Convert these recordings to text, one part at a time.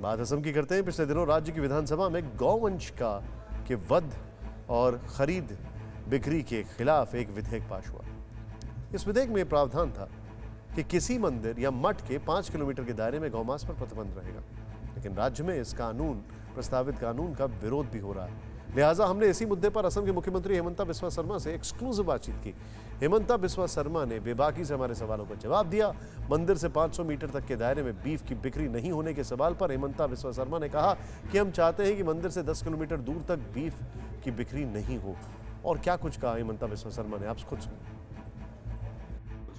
बात असम की करते हैं। पिछले दिनों राज्य की विधानसभा में गौवंश के वध और खरीद बिक्री के खिलाफ एक विधेयक पास हुआ। इस विधेयक में प्रावधान था कि किसी मंदिर या मठ के 5 किलोमीटर के दायरे में गौमांस पर प्रतिबंध रहेगा, लेकिन राज्य में इस प्रस्तावित कानून का विरोध भी हो रहा है। लिहाजा हमने इसी मुद्दे पर असम के मुख्यमंत्री हेमंता बिस्वा शर्मा से एक्सक्लूसिव बातचीत की। हेमंता बिस्वा शर्मा ने बेबाकी से हमारे सवालों का जवाब दिया। मंदिर से 500 मीटर तक के दायरे में बीफ की बिक्री नहीं होने के सवाल पर हेमंता बिस्वा शर्मा ने कहा कि हम चाहते हैं कि मंदिर से 10 किलोमीटर दूर तक बीफ की बिक्री नहीं हो। और क्या कुछ कहा हेमंता बिस्वा शर्मा ने, आप खुद सुनिए।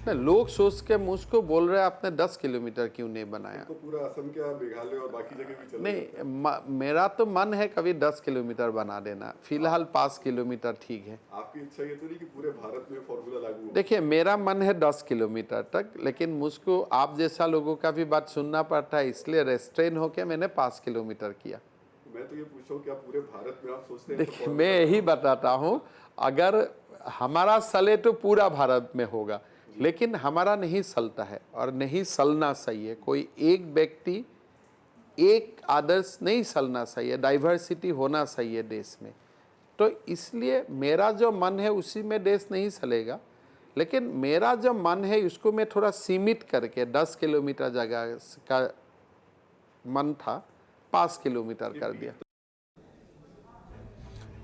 लोग सोच के मुझको बोल रहे हैं आपने 10 किलोमीटर क्यों नहीं बनाया? तो पूरा असम के मेघालय और बाकी जगह भी चल नहीं, मेरा तो मन है कभी 10 किलोमीटर बना देना। फिलहाल 5 किलोमीटर ठीक है। आपकी इच्छा ये तो नहीं कि पूरे भारत में फॉर्मूला लागू हो? देखिए, मेरा मन है 10 किलोमीटर तक, लेकिन मुझको आप जैसा लोगों का भी बात सुनना पड़ता है, इसलिए रेस्ट्रेन होकर मैंने 5 किलोमीटर किया। मैं तो ये पूछ रहा हूँ, क्या पूरे भारत में आप सोचते हैं? देखिए, मैं यही बताता हूँ, अगर हमारा सले तो पूरा भारत में होगा, लेकिन हमारा नहीं चलता है और नहीं चलना चाहिए। कोई एक व्यक्ति एक आदर्श नहीं चलना चाहिए, डाइवर्सिटी होना चाहिए देश में। तो इसलिए मेरा जो मन है उसी में देश नहीं चलेगा, लेकिन मेरा जो मन है उसको मैं थोड़ा सीमित करके 10 किलोमीटर जगह का मन था 5 किलोमीटर कर दिया।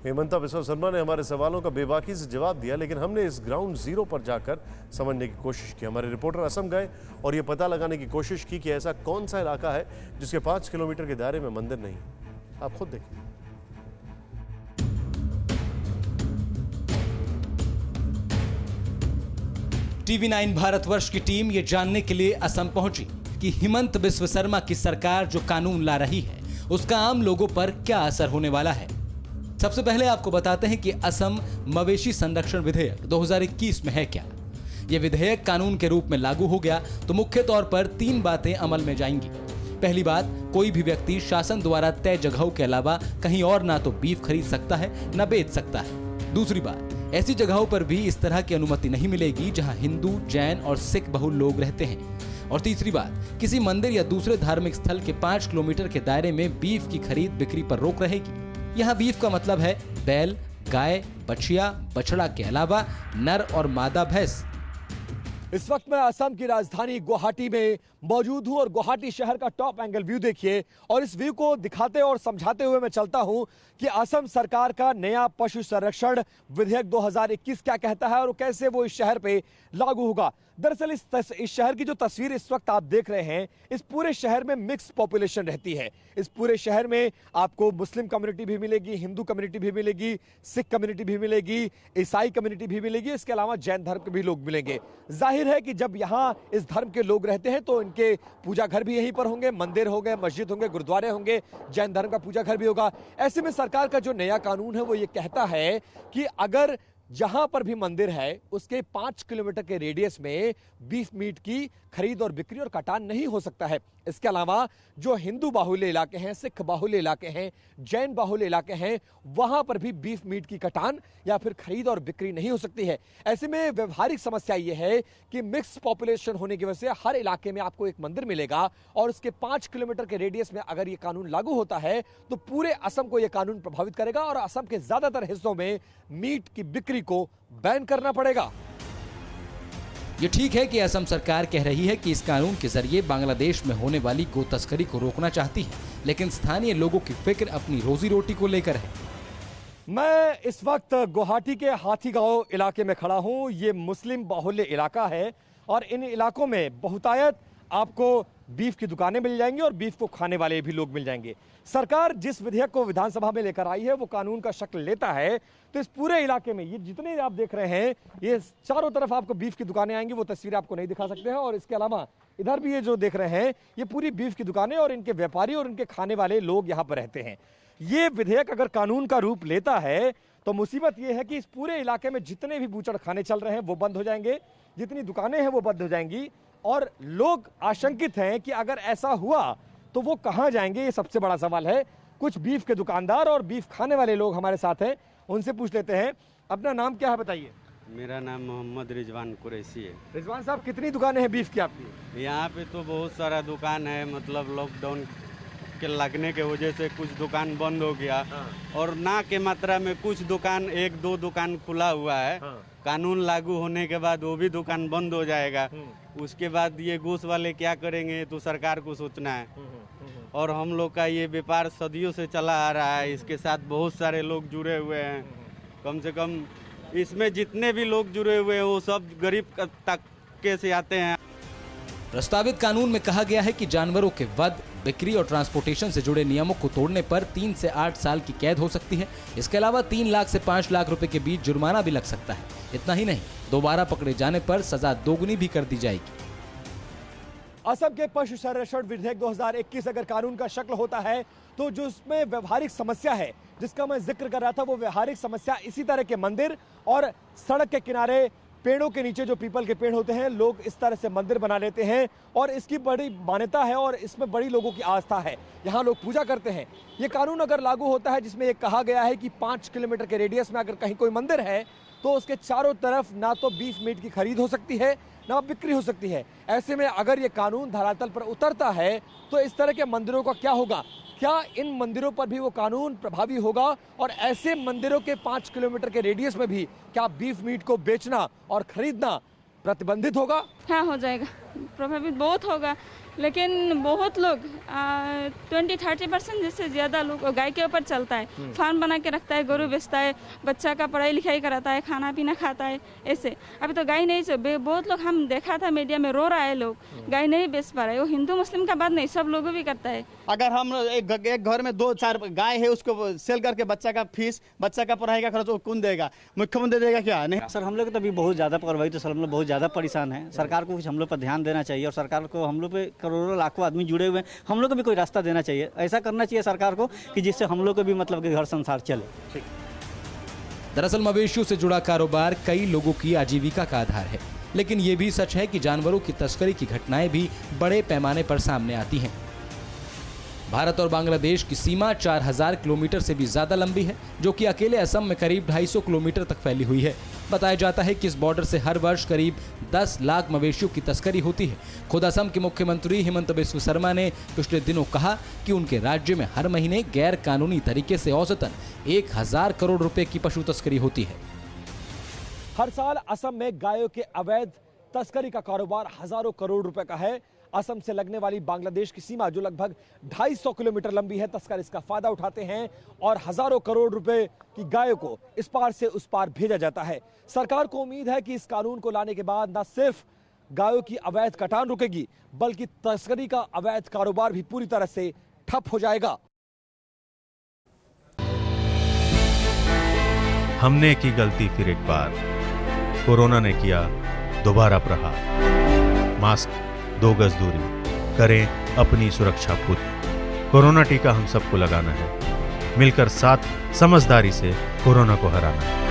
हेमंता बिस्वा शर्मा ने हमारे सवालों का बेबाकी से जवाब दिया, लेकिन हमने इस ग्राउंड जीरो पर जाकर समझने की कोशिश की। हमारे रिपोर्टर असम गए और ये पता लगाने की कोशिश की कि ऐसा कौन सा इलाका है जिसके 5 किलोमीटर के दायरे में मंदिर नहीं। आप खुद देखिए। TV9 भारतवर्ष की टीम ये जानने के लिए असम पहुंची कि हेमंत बिस्वा शर्मा की सरकार जो कानून ला रही है उसका आम लोगों पर क्या असर होने वाला है। सबसे पहले आपको बताते हैं कि असम मवेशी संरक्षण विधेयक 2021 में है क्या। यह विधेयक कानून के रूप में लागू हो गया तो मुख्य तौर पर 3 बातें अमल में जाएंगी। पहली बात, कोई भी व्यक्ति शासन द्वारा तय जगहों के अलावा कहीं और ना तो बीफ खरीद सकता है न बेच सकता है। दूसरी बात, ऐसी जगहों पर भी इस तरह की अनुमति नहीं मिलेगी जहां हिंदू, जैन और सिख बहुल लोग रहते हैं। और तीसरी बात, किसी मंदिर या दूसरे धार्मिक स्थल के 5 किलोमीटर के दायरे में बीफ की खरीद बिक्री पर रोक रहेगी। यहाँ बीफ का मतलब है बैल, गाय, बछिया, बछड़ा के अलावा नर और मादा भैंस। इस वक्त मैं असम की राजधानी गुवाहाटी में मौजूद हूं और गुवाहाटी शहर का टॉप एंगल व्यू देखिए। और इस व्यू को दिखाते और समझाते हुए मैं चलता हूं कि असम सरकार का नया पशु संरक्षण विधेयक 2021 क्या कहता है और कैसे वो इस शहर पे लागू होगा। दरअसल इस शहर की जो तस्वीर इस वक्त आप देख रहे हैं, इस पूरे शहर में मिक्स पॉपुलेशन रहती है। इस पूरे शहर में आपको मुस्लिम कम्युनिटी भी मिलेगी, हिंदू कम्युनिटी भी मिलेगी, सिख कम्युनिटी भी मिलेगी, ईसाई कम्युनिटी भी मिलेगी, इसके अलावा जैन धर्म के भी लोग मिलेंगे। जाहिर है कि जब यहाँ इस धर्म के लोग रहते हैं तो इनके पूजा घर भी यहीं पर होंगे, मंदिर होंगे, मस्जिद होंगे, गुरुद्वारे होंगे, जैन धर्म का पूजा घर भी होगा। ऐसे में सरकार का जो नया कानून है वो ये कहता है कि अगर जहां पर भी मंदिर है उसके 5 किलोमीटर के रेडियस में बीफ मीट की खरीद और बिक्री और कटान नहीं हो सकता है। इसके अलावा जो हिंदू बाहुल्य इलाके हैं, सिख बाहुल्य इलाके हैं, जैन बाहुल्य इलाके हैं, वहां पर भी बीफ मीट की कटान या फिर खरीद और बिक्री नहीं हो सकती है। ऐसे में व्यवहारिक समस्या यह है कि मिक्स पॉपुलेशन होने की वजह से हर इलाके में आपको एक मंदिर मिलेगा और उसके 5 किलोमीटर के रेडियस में अगर यह कानून लागू होता है तो पूरे असम को यह कानून प्रभावित करेगा और असम के ज्यादातर हिस्सों में मीट की बिक्री को बैन करना पड़ेगा। ये ठीक है कि असम सरकार कह रही है कि इस कानून के जरिए बांग्लादेश में होने वाली गो तस्करी को रोकना चाहती है, लेकिन स्थानीय लोगों की फिक्र अपनी रोजी रोटी को लेकर है। मैं इस वक्त गुवाहाटी के हाथीगांव इलाके में खड़ा हूं। ये मुस्लिम बाहुल्य इलाका है और इन इलाकों में बहुतायत आपको बीफ की दुकानें मिल जाएंगी और बीफ को खाने वाले भी लोग मिल जाएंगे। सरकार जिस विधेयक को विधानसभा में लेकर आई है वो कानून का शक्ल लेता है तो इस पूरे इलाके में ये जितने आप देख रहे हैं ये चारों तरफ आपको बीफ की दुकानें आएंगी। वो तस्वीर आपको नहीं दिखा सकते हैं और इसके अलावा इधर भी ये जो देख रहे हैं ये पूरी बीफ की दुकानें और इनके व्यापारी और इनके खाने वाले लोग यहाँ पर रहते हैं। ये विधेयक अगर कानून का रूप लेता है तो मुसीबत ये है कि इस पूरे इलाके में जितने भी बूचड़ खाने चल रहे हैं वो बंद हो जाएंगे, जितनी दुकानें हैं वो बंद हो जाएंगी और लोग आशंकित हैं कि अगर ऐसा हुआ तो वो कहां जाएंगे, ये सबसे बड़ा सवाल है। कुछ बीफ के दुकानदार और बीफ खाने वाले लोग हमारे साथ हैं, उनसे पूछ लेते हैं। अपना नाम क्या है बताइए? मेरा नाम मोहम्मद रिजवान कुरैशी है। रिजवान साहब, कितनी दुकानें हैं बीफ की आपकी? यहाँ पे तो बहुत सारा दुकान है, मतलब लॉकडाउन के लगने के वजह से कुछ दुकान बंद हो गया और ना के मात्रा में कुछ दुकान, 1-2 दुकान खुला हुआ है। कानून लागू होने के बाद वो भी दुकान बंद हो जाएगा। उसके बाद ये घूस वाले क्या करेंगे तो सरकार को सोचना है। और हम लोग का ये व्यापार सदियों से चला आ रहा है, इसके साथ बहुत सारे लोग जुड़े हुए हैं। कम से कम इसमें जितने भी लोग जुड़े हुए हैं वो सब गरीब तबके से आते हैं। प्रस्तावित कानून में कहा गया है कि जानवरों के वध, बिक्री और ट्रांसपोर्टेशन से जुड़े नियमों को तोड़ने पर 3 से 8 साल की कैद हो सकती है। इसके अलावा 3 लाख से 5 लाख रुपए के बीच जुर्माना भी लग सकता है। इतना ही नहीं, दोबारा पकड़े जाने पर सजा दोगुनी भी कर दी जाएगी। असम के पशु संरक्षण विधेयक 2021 अगर कानून का शक्ल होता है तो जो उसमें व्यवहारिक समस्या है जिसका मैं जिक्र कर रहा था, वो व्यवहारिक समस्या इसी तरह के मंदिर और सड़क के किनारे पेड़ों के नीचे जो पीपल के पेड़ होते हैं, लोग इस तरह से मंदिर बना लेते हैं और इसकी बड़ी मान्यता है और इसमें बड़ी लोगों की आस्था है। यहाँ लोग पूजा करते हैं। ये कानून अगर लागू होता है जिसमें ये कहा गया है कि 5 किलोमीटर के रेडियस में अगर कहीं कोई मंदिर है तो उसके चारों तरफ ना तो बीफ मीट की खरीद हो सकती है ना बिक्री हो सकती है। ऐसे में अगर ये कानून धरातल पर उतरता है तो इस तरह के मंदिरों का क्या होगा? क्या इन मंदिरों पर भी वो कानून प्रभावी होगा और ऐसे मंदिरों के 5 किलोमीटर के रेडियस में भी क्या बीफ मीट को बेचना और खरीदना प्रतिबंधित होगा? हाँ, हो जाएगा, प्रभावित बहुत होगा। लेकिन बहुत लोग 20-30% जिससे ज़्यादा लोग गाय के ऊपर चलता है, फार्म बना के रखता है, गरु बेचता है, बच्चा का पढ़ाई लिखाई कराता है, खाना पीना खाता है। ऐसे अभी तो गाय नहीं, बहुत लोग हम देखा था मीडिया में रो रहा है, लोग गाय नहीं बेच पा रहे। वो हिंदू मुस्लिम का बात नहीं, सब लोग भी करता है। अगर हम एक घर में 2-4 गाय है, उसको सेल करके बच्चा का फीस, बच्चा का पढ़ाई का खर्च वो कौन देगा? मुख्यमंत्री देगा क्या? नहीं सर, हम लोग तो अभी बहुत ज़्यादा प्रभावित है सर, हम लोग बहुत ज़्यादा परेशान हैं। सरकार को कुछ हम लोग पर ध्यान देना चाहिए और सरकार को हम लोग पे करोड़ों लाखों आदमी जुड़े हुए हैं, हम लोग को भी कोई रास्ता देना चाहिए। ऐसा करना चाहिए सरकार को कि जिससे हम लोग को भी मतलब कि घर संसार चले। दरअसल मवेशियों से जुड़ा कारोबार कई लोगों की आजीविका का आधार है, लेकिन ये भी सच है कि जानवरों की तस्करी की घटनाएं भी बड़े पैमाने पर सामने आती हैं। भारत और बांग्लादेश की सीमा 4000 किलोमीटर से भी ज्यादा लंबी है, जो कि अकेले असम में करीब 250 किलोमीटर तक फैली हुई है। बताया जाता है कि इस बॉर्डर से हर वर्ष करीब 10 लाख मवेशियों की तस्करी होती है। खुद असम के मुख्यमंत्री हिमंत बिस्व शर्मा ने पिछले दिनों कहा कि उनके राज्य में हर महीने गैर कानूनी तरीके से औसतन 1000 करोड़ रुपए की पशु तस्करी होती है। हर साल असम में गायों के अवैध तस्करी का कारोबार हजारों करोड़ रुपए का है। असम से लगने वाली बांग्लादेश की सीमा जो लगभग 250 किलोमीटर लंबी है, तस्कर इसका फायदा उठाते हैं और हजारों करोड़ रुपए की गायों को इस पार से उस पार भेजा जाता है। सरकार को उम्मीद है कि इस कानून को लाने के बाद न सिर्फ गायों की अवैध कटान रुकेगी, बल्कि तस्करी का अवैध कारोबार भी पूरी तरह से ठप हो जाएगा। हमने की गलती फिर एक बार, कोरोना ने किया दोबारा प्रहार। मास्क, 2 गज दूरी, करें अपनी सुरक्षा पूरी। कोरोना टीका हम सबको लगाना है, मिलकर साथ समझदारी से कोरोना को हराना है।